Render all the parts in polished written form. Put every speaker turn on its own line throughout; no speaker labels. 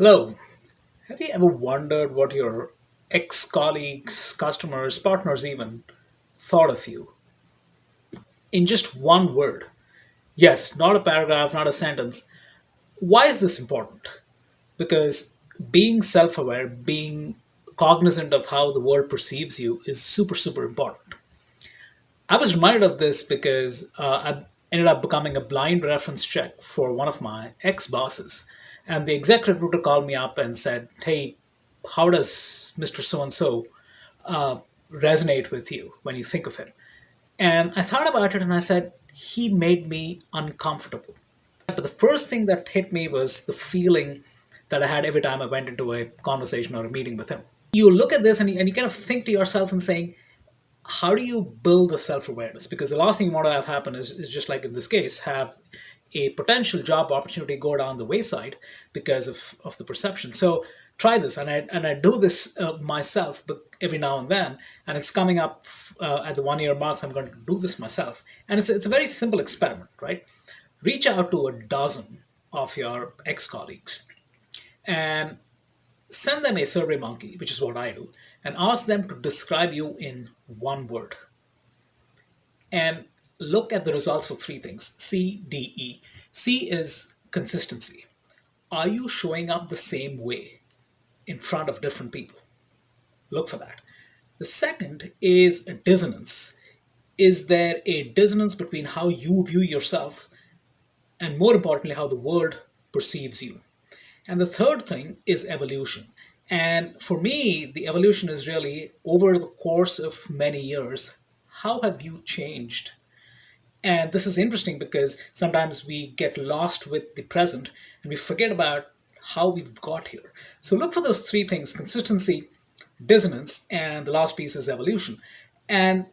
Hello. Have you ever wondered what your ex colleagues, customers, partners even thought of you in just one word? Yes, not a paragraph, not a sentence. Why is this important? Because being self aware, being cognizant of how the world perceives you is super, super important. I was reminded of this because I ended up becoming a blind reference check for one of my ex bosses. And the exec recruiter called me up and said, "Hey, how does Mr. So and so resonate with you when you think of him?" And I thought about it and I said, he made me uncomfortable. But the first thing that hit me was the feeling that I had every time I went into a conversation or a meeting with him. You look at this and you kind of think to yourself and saying, how do you build the self-awareness? Because the last thing you want to have happen is just like in this case, have a potential job opportunity go down the wayside because of the perception. So try this, and I do this myself, but every now and then, and it's coming up at the 1 year mark. So I'm going to do this myself, and it's a very simple experiment, right? Reach out to a dozen of your ex-colleagues and send them a survey monkey, which is what I do, and ask them to describe you in one word. And look at the results for three things: C, D, E. C is consistency. Are you showing up the same way in front of different people? Look for that. The second is a dissonance. Is there a dissonance between how you view yourself and, more importantly, how the world perceives you? And the third thing is evolution. And for me, the evolution is really over the course of many years. How have you changed? And this is interesting because sometimes we get lost with the present and we forget about how we've got here. So look for those three things: consistency, dissonance, and the last piece is evolution. And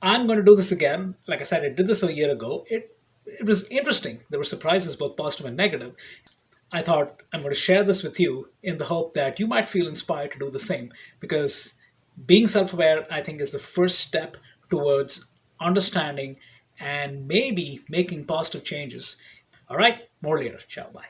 I'm going to do this again. Like I said, I did this a year ago. It was interesting. There were surprises, both positive and negative. I thought I'm going to share this with you in the hope that you might feel inspired to do the same, because being self aware, I think, is the first step towards understanding and maybe making positive changes. All right, more later. Ciao, bye.